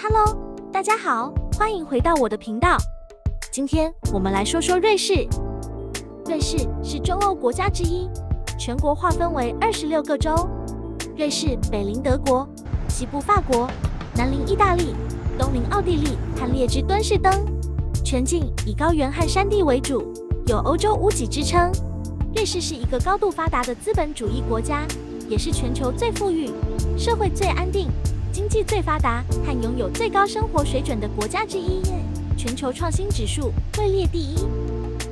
Hello， 大家好，欢迎回到我的频道。今天我们来说说瑞士。瑞士是中欧国家之一，全国划分为26个州。瑞士北邻德国，西部法国，南邻意大利，东邻奥地利和列支敦士登。全境以高原和山地为主，有欧洲屋脊之称。瑞士是一个高度发达的资本主义国家，也是全球最富裕、社会最安定、经济最发达和拥有最高生活水准的国家之一。全球创新指数位列第一。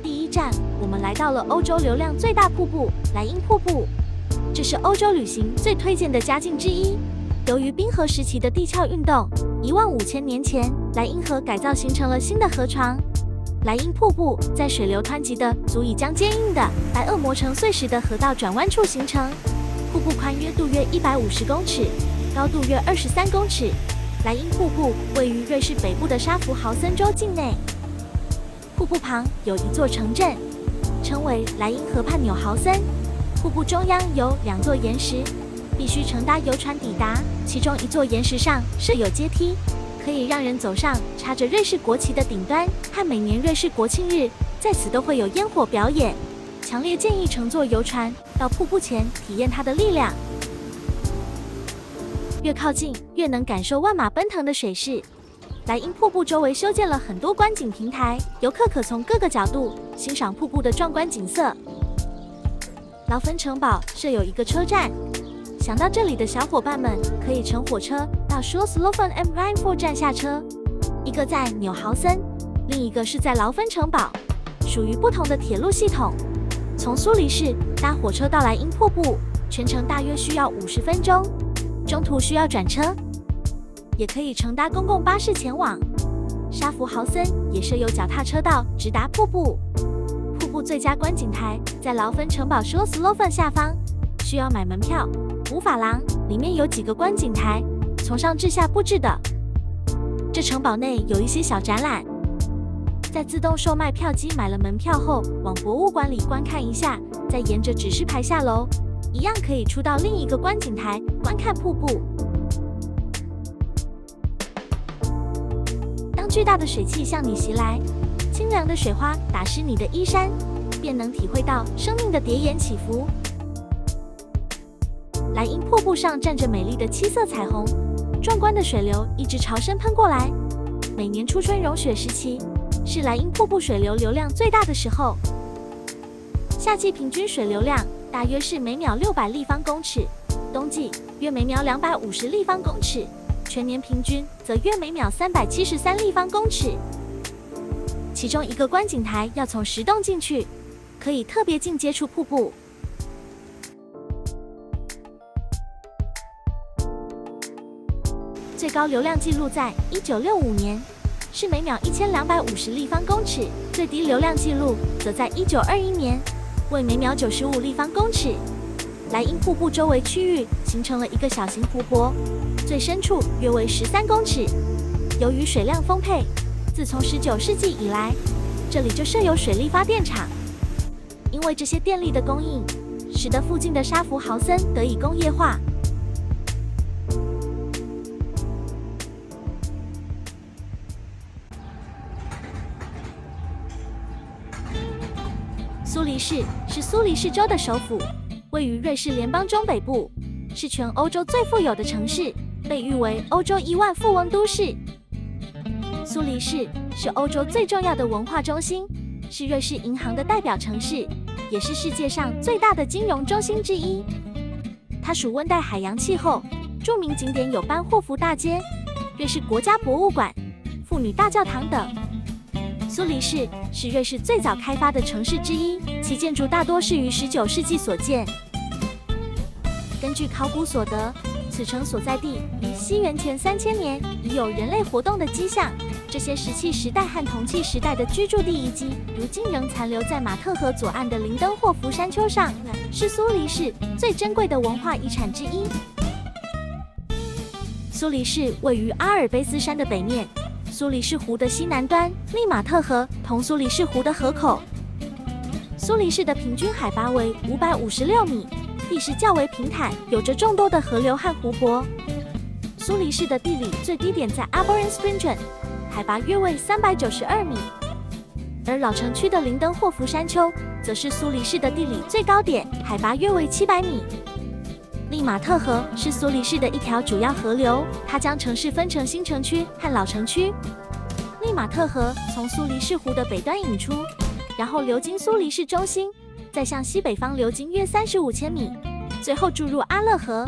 第一站，我们来到了欧洲流量最大瀑布莱茵瀑布，这是欧洲旅行最推荐的佳境之一。由于冰河时期的地壳运动，15000年前莱茵河改造形成了新的河床。莱茵瀑布在水流湍急的足以将坚硬的白垩磨成碎石的河道转弯处形成。瀑布宽度约150公尺，高度约23公尺。莱茵瀑布位于瑞士北部的沙弗豪森州境内。瀑布旁有一座城镇，称为莱茵河畔纽豪森。瀑布中央有2座岩石，必须乘搭游船抵达。其中一座岩石上设有阶梯，可以让人走上插着瑞士国旗的顶端。和每年瑞士国庆日，在此都会有烟火表演。强烈建议乘坐游船到瀑布前体验它的力量。越靠近，越能感受万马奔腾的水势。莱茵瀑布周围修建了很多观景平台，游客可从各个角度欣赏瀑布的壮观景色。劳芬城堡设有一个车站，想到这里的小伙伴们可以乘火车到 Schlossloffen am Rhein 站下车，一个在纽豪森，另一个是在劳芬城堡，属于不同的铁路系统。从苏黎世搭火车到莱茵瀑布，全程大约需要50分钟，中途需要转车，也可以乘搭公共巴士前往。沙弗豪森也设有脚踏车道直达瀑布。瀑布最佳观景台在劳芬城堡 Schlossloffen 下方，需要买门票。无法廊里面有几个观景台，从上至下布置的。这城堡内有一些小展览，在自动售卖票机买了门票后，往博物馆里观看一下，再沿着指示牌下楼，一样可以出到另一个观景台观看瀑布。当巨大的水汽向你袭来，清凉的水花打湿你的衣衫，便能体会到生命的叠岩起伏。莱茵瀑布上站着美丽的7色彩虹，壮观的水流一直朝身喷过来。每年初春融雪时期，是莱茵瀑布水流量最大的时候。夏季平均水流量大约是每秒600立方公尺，冬季约每秒250立方公尺，全年平均则约每秒373立方公尺。其中一个观景台要从10洞进去，可以特别近接触瀑布。最高流量记录在1965年，是每秒1250立方公尺，最低流量记录则在1921年，为每秒95立方公尺。莱茵瀑布周围区域形成了一个小型湖泊，最深处约为13公尺。由于水量丰沛，自从19世纪以来，这里就设有水力发电厂。因为这些电力的供应，使得附近的沙弗豪森得以工业化。苏黎世是苏黎世州的首府，位于瑞士联邦中北部，是全欧洲最富有的城市，被誉为欧洲1万富翁都市。苏黎世是欧洲最重要的文化中心，是瑞士银行的代表城市，也是世界上最大的金融中心之一。它属温带海洋气候，著名景点有班霍夫大街、瑞士国家博物馆、妇女大教堂等。苏黎世是瑞士最早开发的城市之一，其建筑大多是于19世纪所建。根据考古所得，此城所在地于西元前3000年已有人类活动的迹象。这些石器时代和铜器时代的居住地遗迹，如今仍残留在马特河左岸的林登霍夫山丘上，是苏黎世最珍贵的文化遗产之一。苏黎世位于阿尔卑斯山的北面，苏黎世湖的西南端，利马特河同苏黎世湖的河口。苏黎世的平均海拔为556米，地势较为平坦，有着众多的河流和湖泊。苏黎世的地理最低点在 Aberystwyth， 海拔约为392米，而老城区的林登霍夫山丘则是苏黎世的地理最高点，海拔约为700米。利马特河是苏黎世的一条主要河流，它将城市分成新城区和老城区。利马特河从苏黎世湖的北端引出，然后流经苏黎世中心，再向西北方流经约35千米，最后注入阿勒河。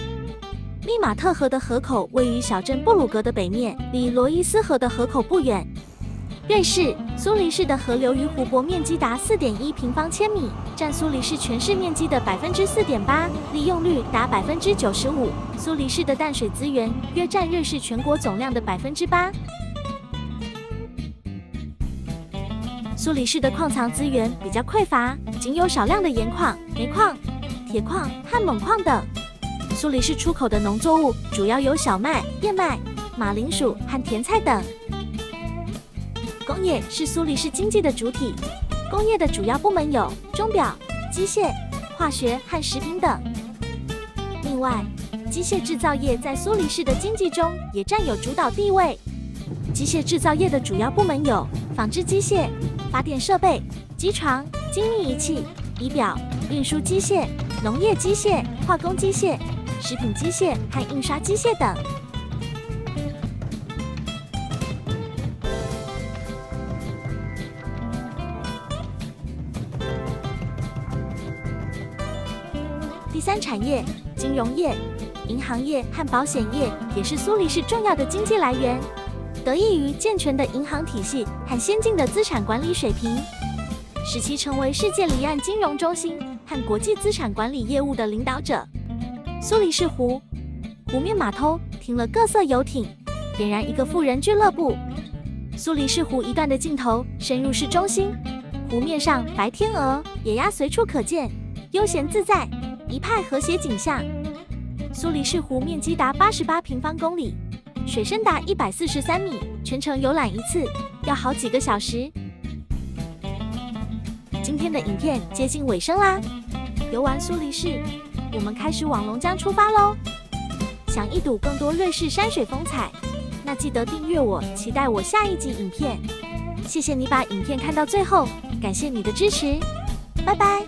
利马特河的河口位于小镇布鲁格的北面，离罗伊斯河的河口不远。瑞士苏黎世的河流域湖泊面积达 4.1 平方千米，占苏黎世全市面积的 4.8%， 利用率达 95%。苏黎世的淡水资源约占瑞士全国总量的 8%。苏黎世的矿藏资源比较匮乏，仅有少量的盐矿、煤矿、铁矿和锰矿等。苏黎世出口的农作物主要有小麦、燕麦、马铃薯和甜菜等。工业是苏黎世经济的主体，工业的主要部门有钟表、机械、化学和食品等。另外，机械制造业在苏黎世的经济中也占有主导地位。机械制造业的主要部门有纺织机械、发电设备、机床、精密仪器、仪表、运输机械、农业机械、化工机械、食品机械和印刷机械等。第三产业，金融业、银行业和保险业也是苏黎世重要的经济来源。得益于健全的银行体系和先进的资产管理水平，使其成为世界离岸金融中心和国际资产管理业务的领导者。苏黎世湖面码头停了各色游艇，俨然一个富人俱乐部。苏黎世湖一段的尽头深入市中心，湖面上白天鹅、野鸭随处可见，悠闲自在，一派和谐景象。苏黎世湖面积达88平方公里，水深达143米，全程游览一次要好几个小时。今天的影片接近尾声啦，游玩苏黎世，我们开始往龙江出发喽！想一睹更多瑞士山水风采，那记得订阅我，期待我下一集影片。谢谢你把影片看到最后，感谢你的支持，拜拜。